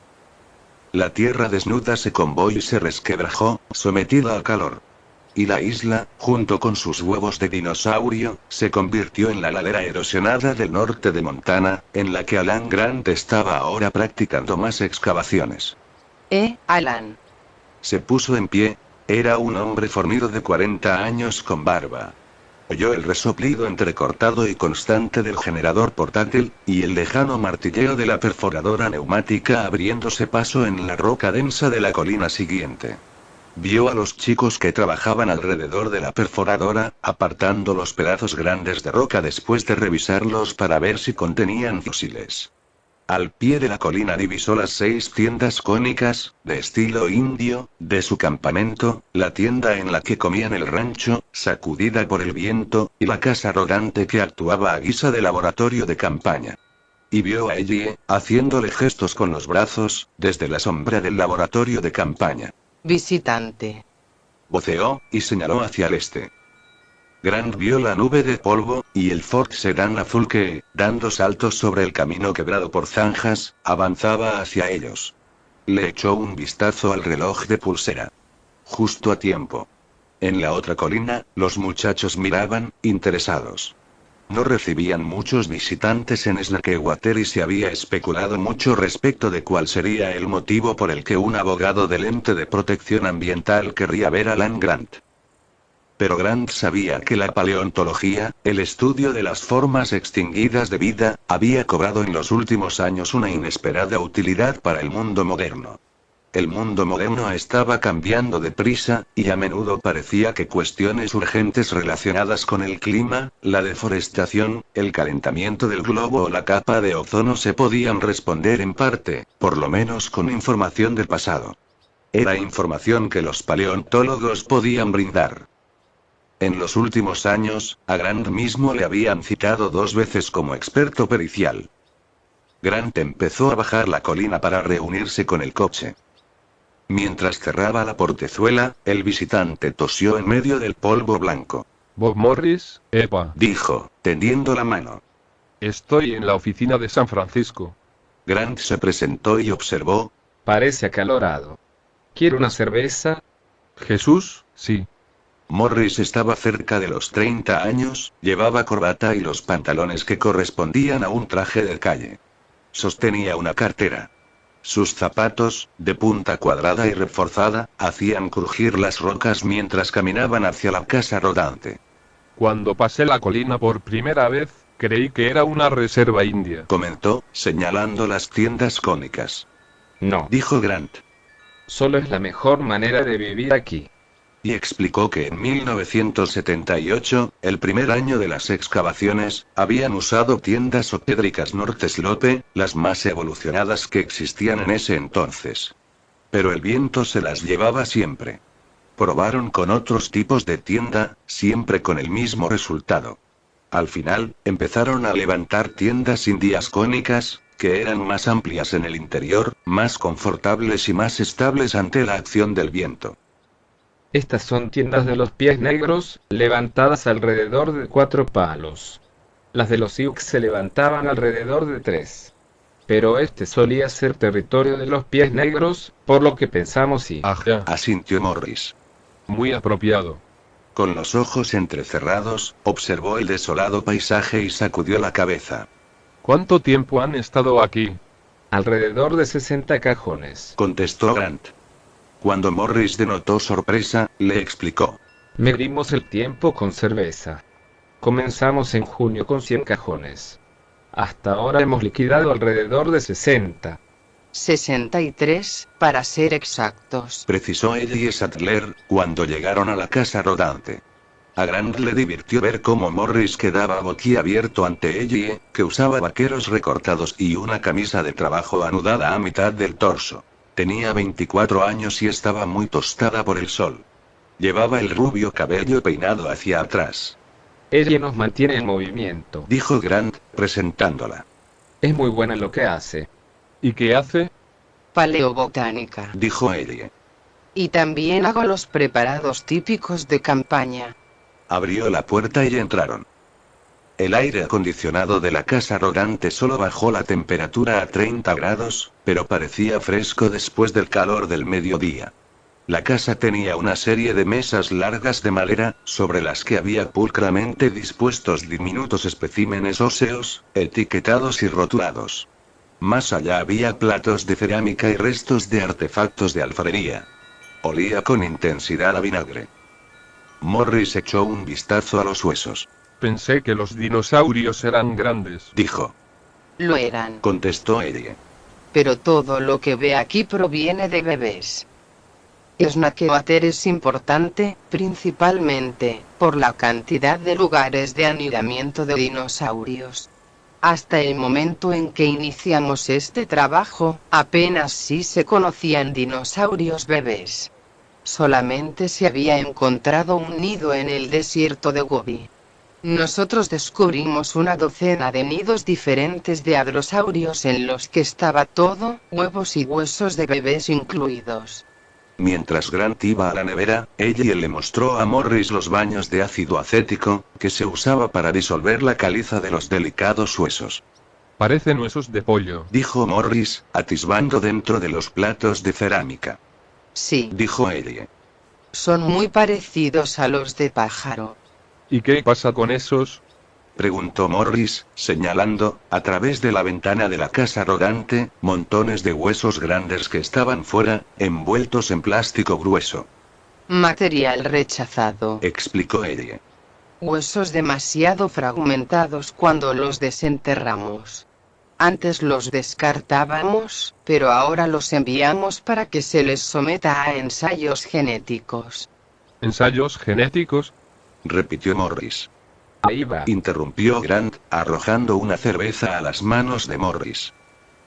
La tierra desnuda se combó y se resquebrajó, sometida al calor. Y la isla, junto con sus huevos de dinosaurio, se convirtió en la ladera erosionada del norte de Montana, en la que Alan Grant estaba ahora practicando más excavaciones. Alan. Se puso en pie. Era un hombre fornido de 40 años con barba. Oyó el resoplido entrecortado y constante del generador portátil, y el lejano martilleo de la perforadora neumática abriéndose paso en la roca densa de la colina siguiente. Vio a los chicos que trabajaban alrededor de la perforadora, apartando los pedazos grandes de roca después de revisarlos para ver si contenían fósiles. Al pie de la colina divisó las 6 tiendas cónicas, de estilo indio, de su campamento, la tienda en la que comían el rancho, sacudida por el viento, y la casa rodante que actuaba a guisa de laboratorio de campaña. Y vio a Ellie, haciéndole gestos con los brazos, desde la sombra del laboratorio de campaña. Visitante. Voceó, y señaló hacia el este. Grant vio la nube de polvo, y el Ford Sedán azul que, dando saltos sobre el camino quebrado por zanjas, avanzaba hacia ellos. Le echó un vistazo al reloj de pulsera. Justo a tiempo. En la otra colina, los muchachos miraban, interesados. No recibían muchos visitantes en Slakewater y se había especulado mucho respecto de cuál sería el motivo por el que un abogado del ente de protección ambiental querría ver a Alan Grant. Pero Grant sabía que la paleontología, el estudio de las formas extinguidas de vida, había cobrado en los últimos años una inesperada utilidad para el mundo moderno. El mundo moderno estaba cambiando deprisa, y a menudo parecía que cuestiones urgentes relacionadas con el clima, la deforestación, el calentamiento del globo o la capa de ozono se podían responder en parte, por lo menos con información del pasado. Era información que los paleontólogos podían brindar. En los últimos años, a Grant mismo le habían citado 2 veces como experto pericial. Grant empezó a bajar la colina para reunirse con el coche. Mientras cerraba la portezuela, el visitante tosió en medio del polvo blanco. Bob Morris, dijo, tendiendo la mano. Estoy en la oficina de San Francisco. Grant se presentó y observó. Parece acalorado. ¿Quiere una cerveza? Jesús, sí. Morris estaba cerca de los 30 años, llevaba corbata y los pantalones que correspondían a un traje de calle. Sostenía una cartera. Sus zapatos, de punta cuadrada y reforzada, hacían crujir las rocas mientras caminaban hacia la casa rodante. Cuando pasé la colina por primera vez, creí que era una reserva india. Comentó, señalando las tiendas cónicas. No, Dijo Grant. solo es la mejor manera de vivir aquí. Y explicó que en 1978, el primer año de las excavaciones, habían usado tiendas octédricas North Slope, las más evolucionadas que existían en ese entonces. Pero el viento se las llevaba siempre. Probaron con otros tipos de tienda, siempre con el mismo resultado. Al final, empezaron a levantar tiendas indias cónicas, que eran más amplias en el interior, más confortables y más estables ante la acción del viento. Estas son tiendas de los pies negros, levantadas alrededor de 4 palos. Las de los Sioux se levantaban alrededor de 3. Pero este solía ser territorio de los pies negros, por lo que pensamos y... Ajá, Asintió Morris. muy apropiado. Con los ojos entrecerrados, observó el desolado paisaje y sacudió la cabeza. ¿Cuánto tiempo han estado aquí? Alrededor de 60 cajones. Contestó Grant. Cuando Morris denotó sorpresa, le explicó. Medimos el tiempo con cerveza. Comenzamos en junio con 100 cajones. Hasta ahora hemos liquidado alrededor de 60. 63, para ser exactos. Precisó Ellie Sattler, cuando llegaron a la casa rodante. A Grant le divirtió ver cómo Morris quedaba boquiabierto ante Ellie, que usaba vaqueros recortados y una camisa de trabajo anudada a mitad del torso. Tenía 24 años y estaba muy tostada por el sol. Llevaba el rubio cabello peinado hacia atrás. Ella nos mantiene en movimiento. Dijo Grant, presentándola. Es muy buena en lo que hace. ¿Y qué hace? Paleobotánica. Dijo Ellie. Y también hago los preparados típicos de campaña. Abrió la puerta y entraron. El aire acondicionado de la casa rodante solo bajó la temperatura a 30 grados, pero parecía fresco después del calor del mediodía. La casa tenía una serie de mesas largas de madera, sobre las que había pulcramente dispuestos diminutos especímenes óseos, etiquetados y rotulados. Más allá había platos de cerámica y restos de artefactos de alfarería. Olía con intensidad a vinagre. Morris echó un vistazo a los huesos. Pensé que los dinosaurios eran grandes. Dijo. Lo eran. Contestó Ellie. Pero todo lo que ve aquí proviene de bebés. Snakewater es importante, principalmente, por la cantidad de lugares de anidamiento de dinosaurios. Hasta el momento en que iniciamos este trabajo, apenas sí se conocían dinosaurios bebés. Solamente se había encontrado un nido en el desierto de Gobi. Nosotros descubrimos una docena de nidos diferentes de hadrosaurios en los que estaba todo, huevos y huesos de bebés incluidos. Mientras Grant iba a la nevera, Ellie le mostró a Morris los baños de ácido acético, que se usaba para disolver la caliza de los delicados huesos. Parecen huesos de pollo. Dijo Morris, atisbando dentro de los platos de cerámica. Sí, Dijo Ellie. son muy parecidos a los de pájaro. ¿Y qué pasa con esos? Preguntó Morris, señalando, a través de la ventana de la casa rodante, montones de huesos grandes que estaban fuera, envueltos en plástico grueso. Material rechazado. Explicó Ellie. Huesos demasiado fragmentados cuando los desenterramos. Antes los descartábamos, pero ahora los enviamos para que se les someta a ensayos genéticos. ¿Ensayos genéticos? Repitió Morris. Ahí va. Interrumpió Grant, arrojando una cerveza a las manos de Morris.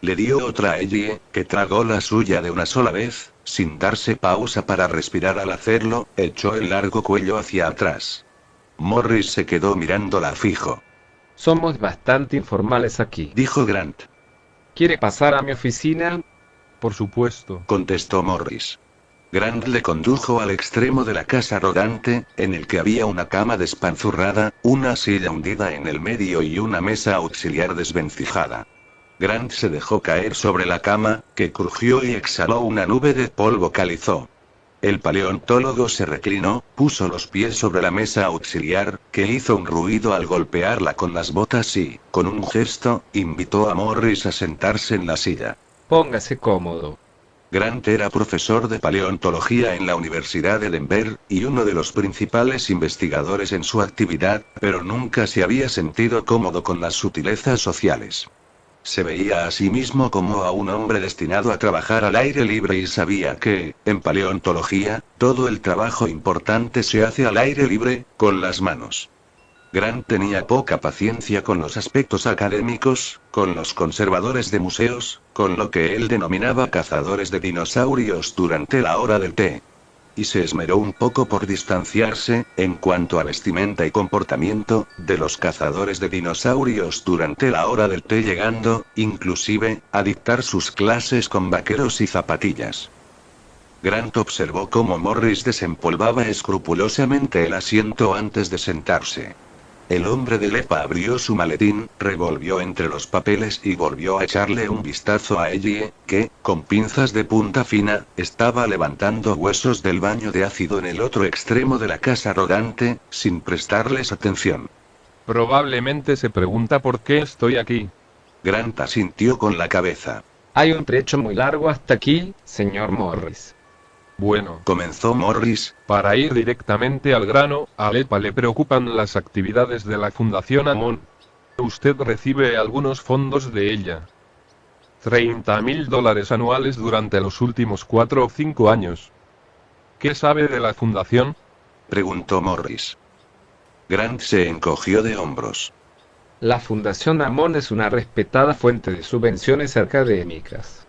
Le dio otra a Ellie, que tragó la suya de una sola vez, sin darse pausa para respirar al hacerlo, echó el largo cuello hacia atrás. Morris se quedó mirándola fijo. Somos bastante informales aquí. Dijo Grant. ¿Quiere pasar a mi oficina? Por supuesto. Contestó Morris. Grant le condujo al extremo de la casa rodante, en el que había una cama despanzurrada, una silla hundida en el medio y una mesa auxiliar desvencijada. Grant se dejó caer sobre la cama, que crujió y exhaló una nube de polvo calizo. El paleontólogo se reclinó, puso los pies sobre la mesa auxiliar, que hizo un ruido al golpearla con las botas y, con un gesto, invitó a Morris a sentarse en la silla. Póngase cómodo. Grant era profesor de paleontología en la Universidad de Denver, y uno de los principales investigadores en su actividad, pero nunca se había sentido cómodo con las sutilezas sociales. Se veía a sí mismo como a un hombre destinado a trabajar al aire libre y sabía que, en paleontología, todo el trabajo importante se hace al aire libre, con las manos. Grant tenía poca paciencia con los aspectos académicos, con los conservadores de museos, con lo que él denominaba cazadores de dinosaurios durante la hora del té. Y se esmeró un poco por distanciarse, en cuanto a vestimenta y comportamiento, de los cazadores de dinosaurios durante la hora del té, llegando, inclusive, a dictar sus clases con vaqueros y zapatillas. Grant observó cómo Morris desempolvaba escrupulosamente el asiento antes de sentarse. El hombre de Lepa abrió su maletín, revolvió entre los papeles y volvió a echarle un vistazo a Ellie, que, con pinzas de punta fina, estaba levantando huesos del baño de ácido en el otro extremo de la casa rodante, sin prestarles atención. Probablemente se pregunta por qué estoy aquí. Grant asintió con la cabeza. Hay un trecho muy largo hasta aquí, señor Morris. Bueno, Comenzó Morris. para ir directamente al grano, a Lepa le preocupan las actividades de la Fundación Amon. Usted recibe algunos fondos de ella. $30.000 anuales durante los últimos 4 o 5 años. ¿Qué sabe de la fundación? Preguntó Morris. Grant se encogió de hombros. La Fundación Amon es una respetada fuente de subvenciones académicas.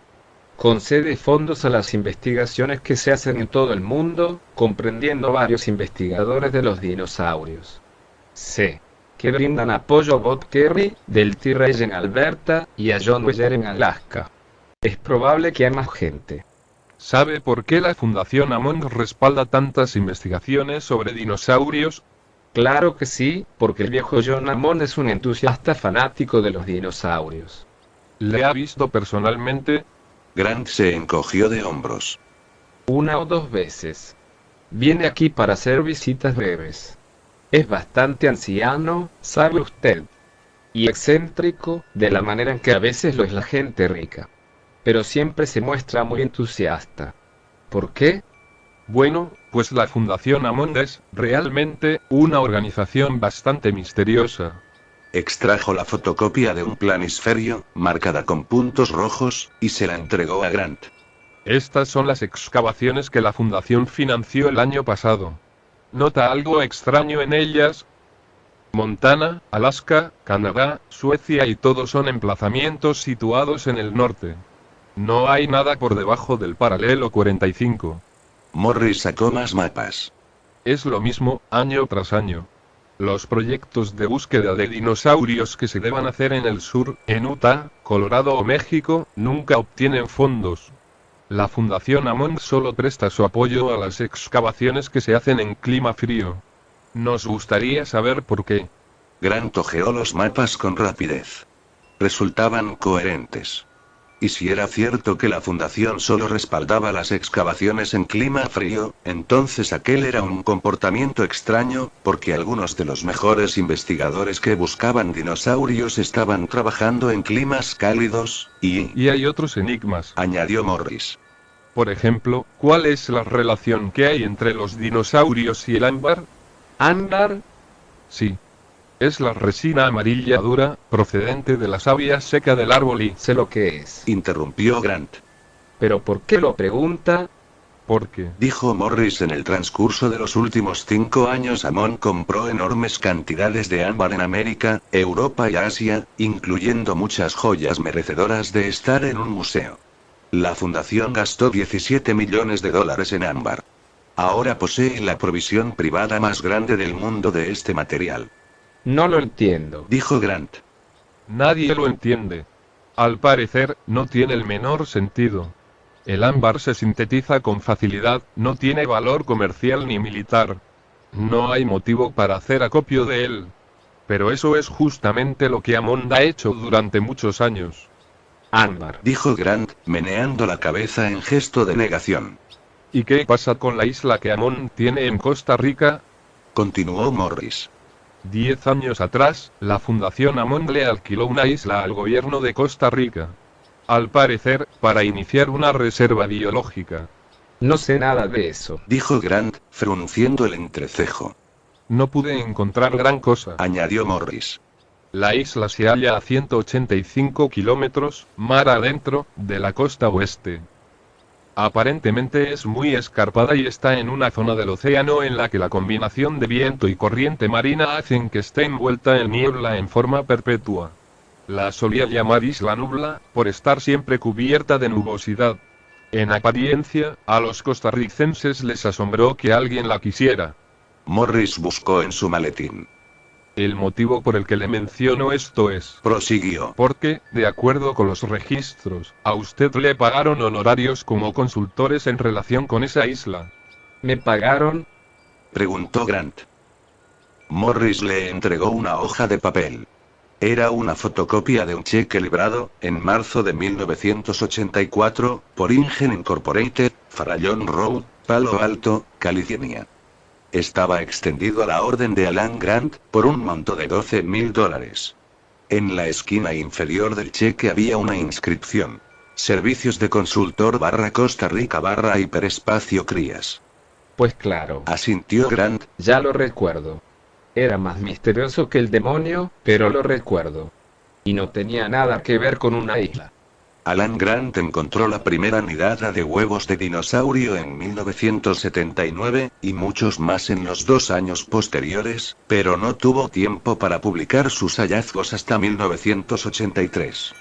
Concede fondos a las investigaciones que se hacen en todo el mundo, comprendiendo varios investigadores de los dinosaurios. C. Que brindan apoyo a Bob Kerry, del T-Ray en Alberta, y a John Weller en Alaska. Es probable que haya más gente. ¿Sabe por qué la Fundación Amon respalda tantas investigaciones sobre dinosaurios? Claro que sí, porque el viejo John Amon es un entusiasta fanático de los dinosaurios. ¿Le ha visto personalmente? Grant se encogió de hombros. 1 o 2 veces. Viene aquí para hacer visitas breves. Es bastante anciano, sabe usted. Y excéntrico, de la manera en que a veces lo es la gente rica. Pero siempre se muestra muy entusiasta. ¿Por qué? Bueno, pues la Fundación Amon es, realmente, una organización bastante misteriosa. Extrajo la fotocopia de un planisferio, marcada con puntos rojos, y se la entregó a Grant. Estas son las excavaciones que la Fundación financió el año pasado. ¿Nota algo extraño en ellas? Montana, Alaska, Canadá, Suecia y todos son emplazamientos situados en el norte. No hay nada por debajo del paralelo 45. Morris sacó más mapas. Es lo mismo, año tras año. Los proyectos de búsqueda de dinosaurios que se deban hacer en el sur, en Utah, Colorado o México, nunca obtienen fondos. La Fundación Amon solo presta su apoyo a las excavaciones que se hacen en clima frío. Nos gustaría saber por qué. Grant hojeó los mapas con rapidez. Resultaban coherentes. Y si era cierto que la fundación solo respaldaba las excavaciones en clima frío, entonces aquel era un comportamiento extraño, porque algunos de los mejores investigadores que buscaban dinosaurios estaban trabajando en climas cálidos, Y hay otros enigmas. añadió Morris. Por ejemplo, ¿cuál es la relación que hay entre los dinosaurios y el ámbar? ¿Ámbar? Sí. Es la resina amarilla dura, procedente de la savia seca del árbol y... Sé lo que es. Interrumpió Grant. ¿Pero por qué lo pregunta? Porque... Dijo Morris, en el transcurso de los últimos 5 años Amon compró enormes cantidades de ámbar en América, Europa y Asia, incluyendo muchas joyas merecedoras de estar en un museo. La fundación gastó $17 millones en ámbar. Ahora posee la provisión privada más grande del mundo de este material. No lo entiendo. Dijo Grant. Nadie lo entiende. Al parecer, no tiene el menor sentido. El ámbar se sintetiza con facilidad, no tiene valor comercial ni militar. No hay motivo para hacer acopio de él. Pero eso es justamente lo que Amon ha hecho durante muchos años. Ámbar. Dijo Grant, meneando la cabeza en gesto de negación. ¿Y qué pasa con la isla que Amon tiene en Costa Rica? Continuó Morris. 10 años atrás, la Fundación Amon le alquiló una isla al gobierno de Costa Rica. Al parecer, para iniciar una reserva biológica. No sé nada de eso. dijo Grant, frunciendo el entrecejo. No pude encontrar gran cosa. Añadió Morris. La isla se halla a 185 kilómetros, mar adentro, de la costa oeste. Aparentemente es muy escarpada y está en una zona del océano en la que la combinación de viento y corriente marina hacen que esté envuelta en niebla en forma perpetua. La solía llamar Isla Nubla, por estar siempre cubierta de nubosidad. En apariencia, a los costarricenses les asombró que alguien la quisiera. Morris buscó en su maletín. El motivo por el que le menciono esto es, Prosiguió. porque, de acuerdo con los registros, a usted le pagaron honorarios como consultores en relación con esa isla. ¿Me pagaron? Preguntó Grant. Morris le entregó una hoja de papel. Era una fotocopia de un cheque librado, en marzo de 1984, por Ingen Incorporated, Farallon Road, Palo Alto, California. Estaba extendido a la orden de Alan Grant, por un monto de $12,000. En la esquina inferior del cheque había una inscripción. Servicios de consultor /Costa Rica /hiperespacio Crías. Pues claro. Asintió Grant. Ya lo recuerdo. Era más misterioso que el demonio, pero lo recuerdo. Y no tenía nada que ver con una isla. Alan Grant encontró la primera nidada de huevos de dinosaurio en 1979, y muchos más en los 2 años posteriores, pero no tuvo tiempo para publicar sus hallazgos hasta 1983.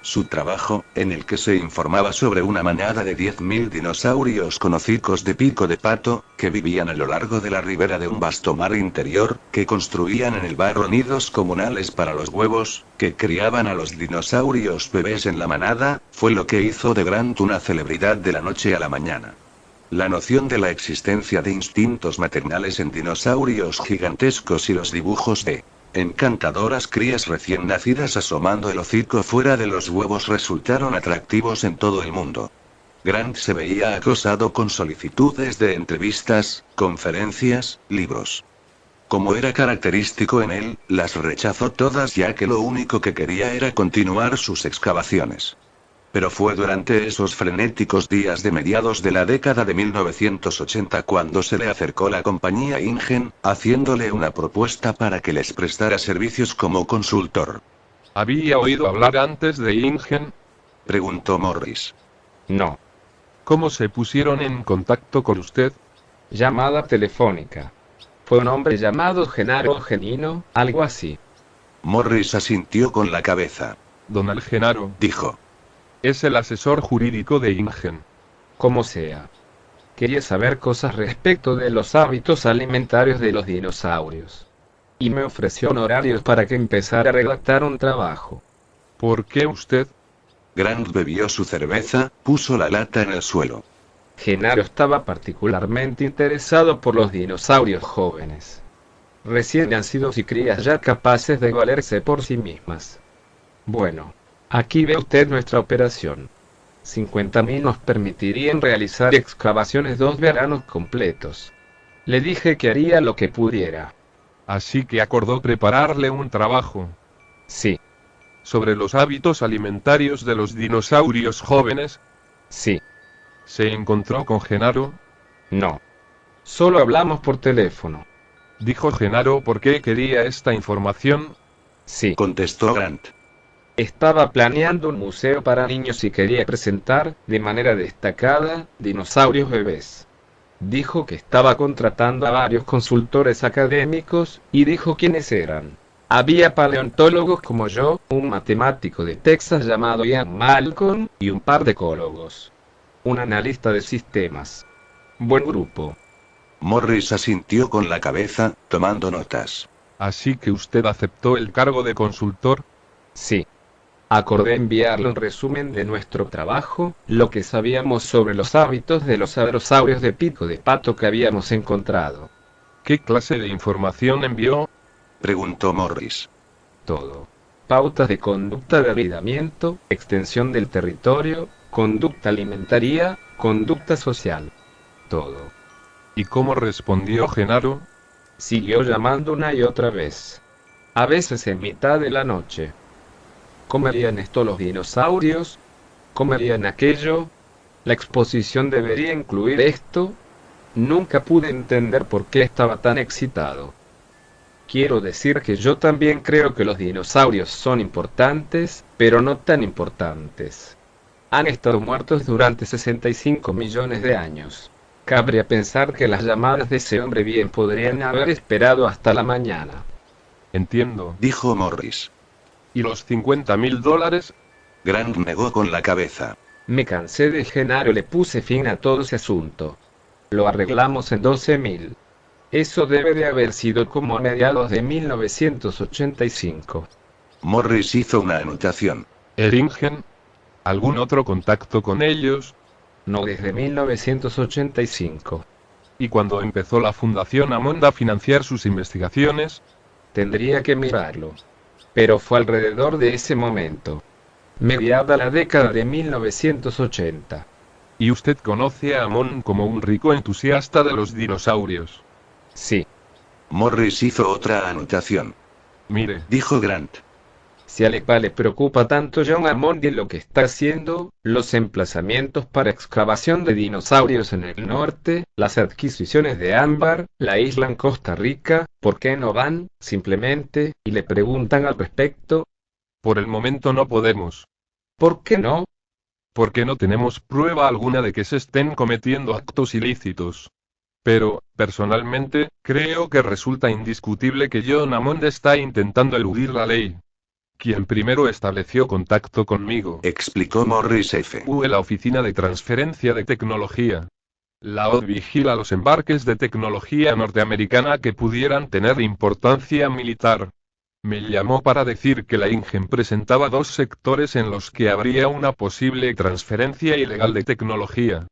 Su trabajo, en el que se informaba sobre una manada de 10.000 dinosaurios con hocicos de pico de pato, que vivían a lo largo de la ribera de un vasto mar interior, que construían en el barro nidos comunales para los huevos, que criaban a los dinosaurios bebés en la manada, fue lo que hizo de Grant una celebridad de la noche a la mañana. La noción de la existencia de instintos maternales en dinosaurios gigantescos y los dibujos de encantadoras crías recién nacidas asomando el hocico fuera de los huevos resultaron atractivos en todo el mundo. Grant se veía acosado con solicitudes de entrevistas, conferencias, libros. Como era característico en él, las rechazó todas ya que lo único que quería era continuar sus excavaciones. Pero fue durante esos frenéticos días de mediados de la década de 1980 cuando se le acercó la compañía Ingen, haciéndole una propuesta para que les prestara servicios como consultor. ¿Había oído hablar antes de Ingen? Preguntó Morris. No. ¿Cómo se pusieron en contacto con usted? Llamada telefónica. Fue un hombre llamado Genaro Genino, algo así. Morris asintió con la cabeza. Don Genaro, Dijo. es el asesor jurídico de Ingen. Como sea. Quería saber cosas respecto de los hábitos alimentarios de los dinosaurios. Y me ofreció honorarios para que empezara a redactar un trabajo. ¿Por qué usted? Grant bebió su cerveza, puso la lata en el suelo. Genaro estaba particularmente interesado por los dinosaurios jóvenes. Recién nacidos y crías ya capaces de valerse por sí mismas. Bueno. Aquí ve usted nuestra operación. 50.000 nos permitirían realizar excavaciones 2 veranos completos. Le dije que haría lo que pudiera. Así que acordó prepararle un trabajo. Sí. ¿Sobre los hábitos alimentarios de los dinosaurios jóvenes? Sí. ¿Se encontró con Genaro? No. Solo hablamos por teléfono. ¿Dijo Genaro por qué quería esta información? Sí. Contestó Grant. Estaba planeando un museo para niños y quería presentar, de manera destacada, dinosaurios bebés. Dijo que estaba contratando a varios consultores académicos, y dijo quiénes eran. Había paleontólogos como yo, un matemático de Texas llamado Ian Malcolm, y un par de ecólogos. Un analista de sistemas. Buen grupo. Morris asintió con la cabeza, tomando notas. Así que usted aceptó el cargo de consultor. Sí. Acordé enviarle un resumen de nuestro trabajo, lo que sabíamos sobre los hábitos de los hadrosaurios de pico de pato que habíamos encontrado. ¿Qué clase de información envió? Preguntó Morris. Todo. Pautas de conducta de anidamiento, extensión del territorio, conducta alimentaria, conducta social. Todo. ¿Y cómo respondió Genaro? Siguió llamando una y otra vez. A veces en mitad de la noche. ¿Comerían esto los dinosaurios? ¿Comerían aquello? ¿La exposición debería incluir esto? Nunca pude entender por qué estaba tan excitado. Quiero decir que yo también creo que los dinosaurios son importantes, pero no tan importantes. Han estado muertos durante 65 millones de años. Cabría pensar que las llamadas de ese hombre bien podrían haber esperado hasta la mañana. Entiendo. dijo Morris. ¿Y los $50.000? Grant negó con la cabeza. Me cansé de Genaro, le puse fin a todo ese asunto. Lo arreglamos en 12.000. Eso debe de haber sido como a mediados de 1985. Morris hizo una anotación. ¿El Ingen? ¿Algún otro contacto con ellos? No desde 1985. ¿Y cuando empezó la Fundación Hammond a financiar sus investigaciones? Tendría que mirarlo. Pero fue alrededor de ese momento. Mediada la década de 1980. ¿Y usted conoce a Hammond como un rico entusiasta de los dinosaurios? Sí. Morris hizo otra anotación. Mire, Dijo Grant. Si a Lepa le preocupa tanto John Hammond y lo que está haciendo, los emplazamientos para excavación de dinosaurios en el norte, las adquisiciones de ámbar, la isla en Costa Rica, ¿por qué no van, simplemente, y le preguntan al respecto? por el momento no podemos. ¿Por qué no? Porque no tenemos prueba alguna de que se estén cometiendo actos ilícitos. Pero, personalmente, creo que resulta indiscutible que John Hammond está intentando eludir la ley. Quien primero estableció contacto conmigo Explicó Morris F. fue la Oficina de Transferencia de Tecnología. La OD vigila los embarques de tecnología norteamericana que pudieran tener importancia militar. Me llamó para decir que la INGEN presentaba dos sectores en los que habría una posible transferencia ilegal de tecnología.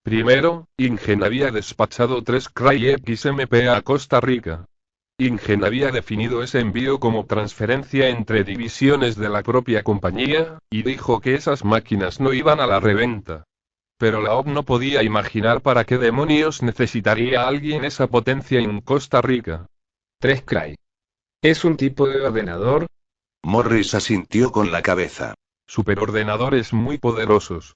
Primero, INGEN había despachado 3 Cray XMP a Costa Rica. INGEN había definido ese envío como transferencia entre divisiones de la propia compañía, y dijo que esas máquinas no iban a la reventa. Pero la OP no podía imaginar para qué demonios necesitaría alguien esa potencia en Costa Rica. 3 Cray. ¿Es un tipo de ordenador? Morris asintió con la cabeza. Superordenadores muy poderosos.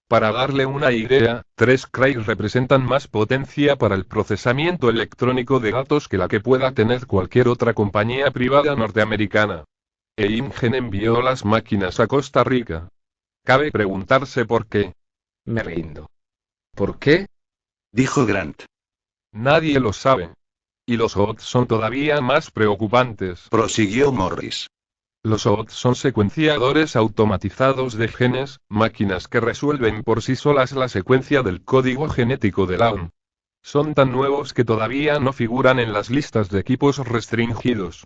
Para darle una idea, 3 Cray representan más potencia para el procesamiento electrónico de datos que la que pueda tener cualquier otra compañía privada norteamericana. INGEN envió las máquinas a Costa Rica. Cabe preguntarse por qué. Me rindo. ¿Por qué? Dijo Grant. Nadie lo sabe. Y los ODs son todavía más preocupantes. Prosiguió Morris. Los ODs son secuenciadores automatizados de genes, máquinas que resuelven por sí solas la secuencia del código genético de la ON. Son tan nuevos que todavía no figuran en las listas de equipos restringidos.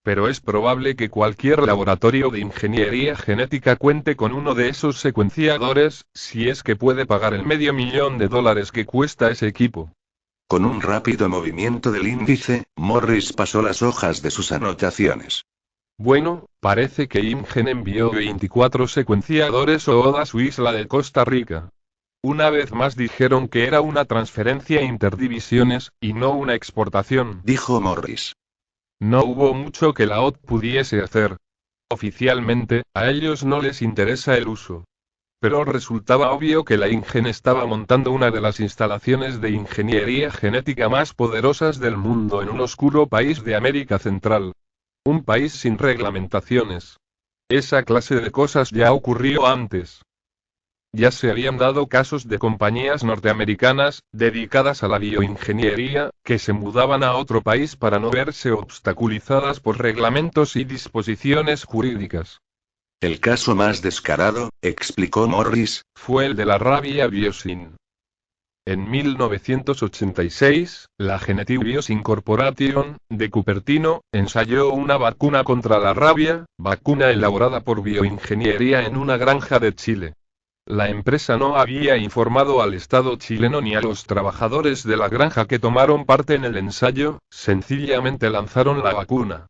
Pero es probable que cualquier laboratorio de ingeniería genética cuente con uno de esos secuenciadores, si es que puede pagar el $500,000 que cuesta ese equipo. Con un rápido movimiento del índice, Morris pasó las hojas de sus anotaciones. Bueno, parece que INGEN envió 24 secuenciadores OD a su isla de Costa Rica. Una vez más dijeron que era una transferencia interdivisiones, y no una exportación. Dijo Morris. No hubo mucho que la OD pudiese hacer. Oficialmente, a ellos no les interesa el uso. Pero resultaba obvio que la INGEN estaba montando una de las instalaciones de ingeniería genética más poderosas del mundo en un oscuro país de América Central. Un país sin reglamentaciones. Esa clase de cosas ya ocurrió antes. Ya se habían dado casos de compañías norteamericanas, dedicadas a la bioingeniería, que se mudaban a otro país para no verse obstaculizadas por reglamentos y disposiciones jurídicas. El caso más descarado, explicó Morris, Fue el de la rabia Biosin. En 1986, la Genetic Biosin Corporation, de Cupertino, ensayó una vacuna contra la rabia, vacuna elaborada por bioingeniería en una granja de Chile. La empresa no había informado al Estado chileno ni a los trabajadores de la granja que tomaron parte en el ensayo, sencillamente lanzaron la vacuna.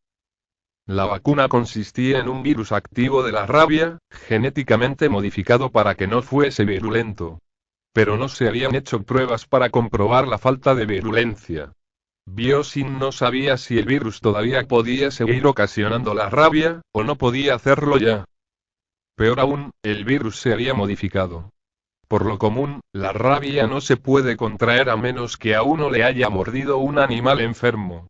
La vacuna consistía en un virus activo de la rabia, genéticamente modificado para que no fuese virulento. Pero no se habían hecho pruebas para comprobar la falta de virulencia. Biosin no sabía si el virus todavía podía seguir ocasionando la rabia, o no podía hacerlo ya. Peor aún, el virus se había modificado. Por lo común, la rabia no se puede contraer a menos que a uno le haya mordido un animal enfermo.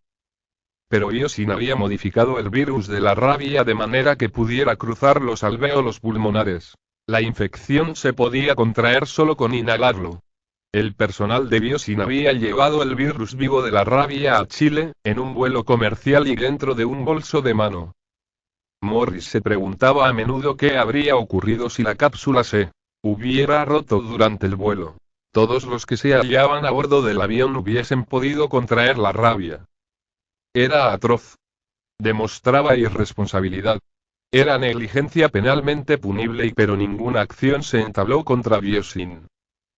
Pero Biosin había modificado el virus de la rabia de manera que pudiera cruzar los alvéolos pulmonares. La infección se podía contraer solo con inhalarlo. El personal de Biosin había llevado el virus vivo de la rabia a Chile, en un vuelo comercial y dentro de un bolso de mano. Morris se preguntaba a menudo qué habría ocurrido si la cápsula se hubiera roto durante el vuelo. Todos los que se hallaban a bordo del avión hubiesen podido contraer la rabia. Era atroz. Demostraba irresponsabilidad. Era negligencia penalmente punible pero ninguna acción se entabló contra Biosin.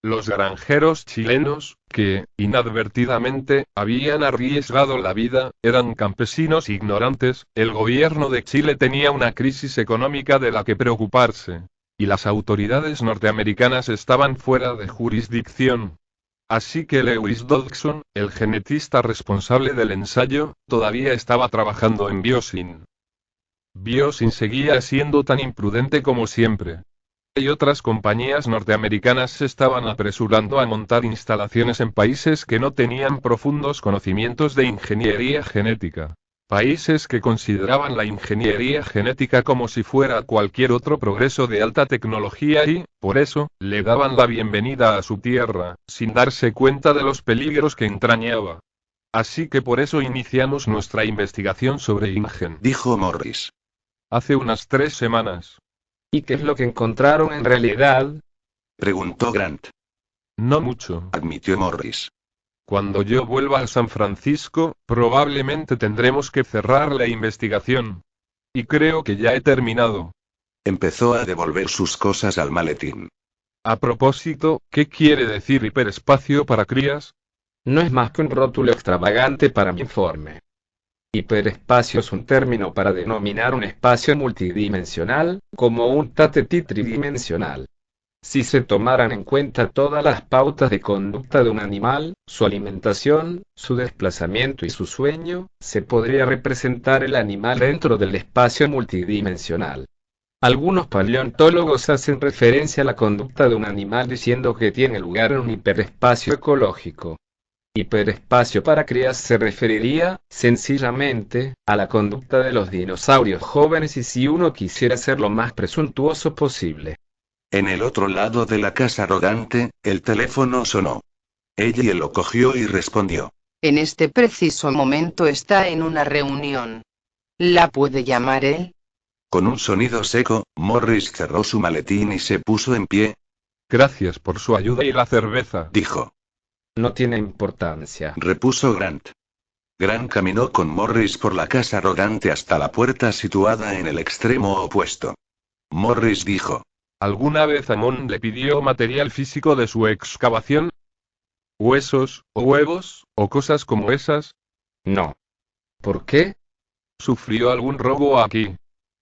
Los granjeros chilenos, que, inadvertidamente, habían arriesgado la vida, eran campesinos ignorantes, el gobierno de Chile tenía una crisis económica de la que preocuparse. Y las autoridades norteamericanas estaban fuera de jurisdicción. Así que Lewis Dodgson, el genetista responsable del ensayo, todavía estaba trabajando en Biosin. Biosin seguía siendo tan imprudente como siempre. Y otras compañías norteamericanas se estaban apresurando a montar instalaciones en países que no tenían profundos conocimientos de ingeniería genética. Países que consideraban la ingeniería genética como si fuera cualquier otro progreso de alta tecnología y, por eso, le daban la bienvenida a su tierra, sin darse cuenta de los peligros que entrañaba. Así que por eso iniciamos nuestra investigación sobre InGen, dijo Morris. Hace unas 3 semanas. ¿Y qué es lo que encontraron en realidad? Preguntó Grant. No mucho, admitió Morris. Cuando yo vuelva a San Francisco, probablemente tendremos que cerrar la investigación. Y creo que ya he terminado. Empezó a devolver sus cosas al maletín. A propósito, ¿qué quiere decir hiperespacio para crías? No es más que un rótulo extravagante para mi informe. Hiperespacio es un término para denominar un espacio multidimensional, como un tateti tridimensional. Si se tomaran en cuenta todas las pautas de conducta de un animal, su alimentación, su desplazamiento y su sueño, se podría representar el animal dentro del espacio multidimensional. Algunos paleontólogos hacen referencia a la conducta de un animal diciendo que tiene lugar en un hiperespacio ecológico. Hiperespacio para crías se referiría, sencillamente, a la conducta de los dinosaurios jóvenes y si uno quisiera ser lo más presuntuoso posible. En el otro lado de la casa rodante, el teléfono sonó. Ella lo cogió y respondió. En este preciso momento está en una reunión. ¿La puede llamar él? Con un sonido seco, Morris cerró su maletín y se puso en pie. Gracias por su ayuda y la cerveza, dijo. No tiene importancia, repuso Grant. Grant caminó con Morris por la casa rodante hasta la puerta situada en el extremo opuesto. Morris dijo. ¿Alguna vez Amon le pidió material físico de su excavación? ¿Huesos, o huevos, o cosas como esas? No. ¿Por qué? ¿Sufrió algún robo aquí?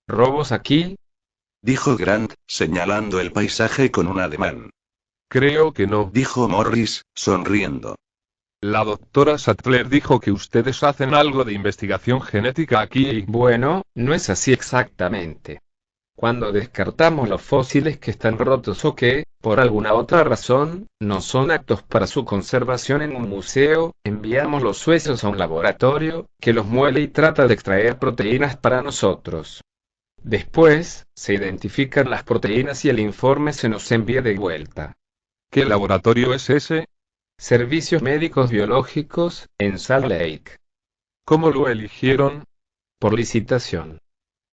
¿Robos aquí? Dijo Grant, señalando el paisaje con un ademán. Creo que no, dijo Morris, sonriendo. La doctora Sattler dijo que ustedes hacen algo de investigación genética aquí y... Bueno, no es así exactamente. Cuando descartamos los fósiles que están rotos o que, por alguna otra razón, no son aptos para su conservación en un museo, enviamos los huesos a un laboratorio, que los muele y trata de extraer proteínas para nosotros. Después, se identifican las proteínas y el informe se nos envía de vuelta. ¿Qué laboratorio es ese? Servicios Médicos Biológicos, en Salt Lake. ¿Cómo lo eligieron? Por licitación.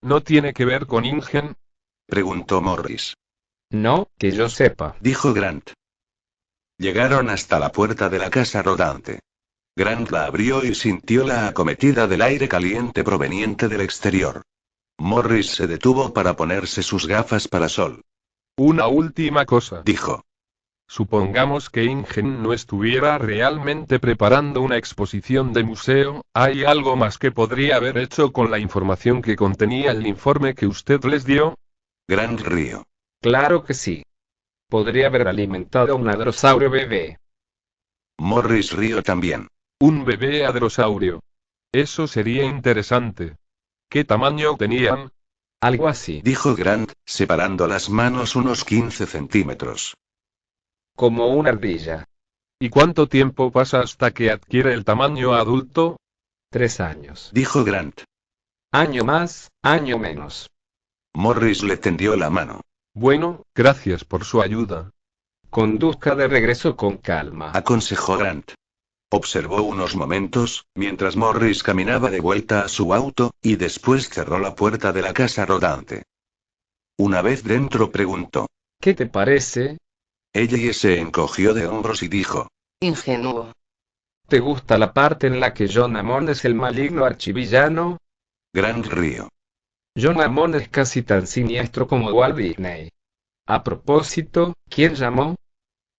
¿No tiene que ver con InGen? Preguntó Morris. No, que yo sepa, dijo Grant. Llegaron hasta la puerta de la casa rodante. Grant la abrió y sintió la acometida del aire caliente proveniente del exterior. Morris se detuvo para ponerse sus gafas para sol. Una última cosa, dijo. Supongamos que InGen no estuviera realmente preparando una exposición de museo, ¿hay algo más que podría haber hecho con la información que contenía el informe que usted les dio? Grant rió. Claro que sí. Podría haber alimentado a un hadrosaurio bebé. Morris rió también. Un bebé hadrosaurio. Eso sería interesante. ¿Qué tamaño tenían? Algo así. dijo Grant, separando las manos unos 15 centímetros. Como una ardilla. ¿Y cuánto tiempo pasa hasta que adquiere el tamaño adulto? 3 años. Dijo Grant. Año más, año menos. Morris le tendió la mano. Bueno, gracias por su ayuda. Conduzca de regreso con calma. Aconsejó Grant. Observó unos momentos, mientras Morris caminaba de vuelta a su auto, y después cerró la puerta de la casa rodante. Una vez dentro preguntó. ¿Qué te parece? Ella se encogió de hombros y dijo. Ingenuo. ¿Te gusta la parte en la que John Hammond es el maligno archivillano? Grant rió. John Hammond es casi tan siniestro como Walt Disney. A propósito, ¿quién llamó?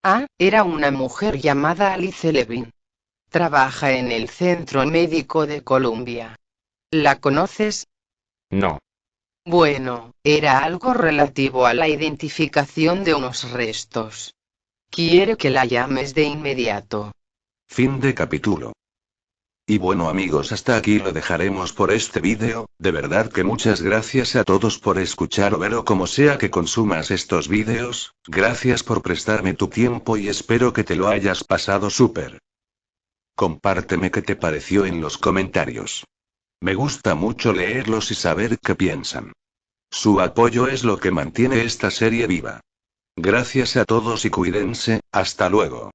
Ah, era una mujer llamada Alice Levin. Trabaja en el Centro Médico de Columbia. ¿La conoces? No. Bueno, era algo relativo a la identificación de unos restos. Quiere que la llames de inmediato. Fin de capítulo. Y bueno amigos, hasta aquí lo dejaremos por este vídeo. De verdad que muchas gracias a todos por escuchar o ver o como sea que consumas estos vídeos. Gracias por prestarme tu tiempo y espero que te lo hayas pasado súper. Compárteme qué te pareció en los comentarios. Me gusta mucho leerlos y saber qué piensan. Su apoyo es lo que mantiene esta serie viva. Gracias a todos y cuídense, hasta luego.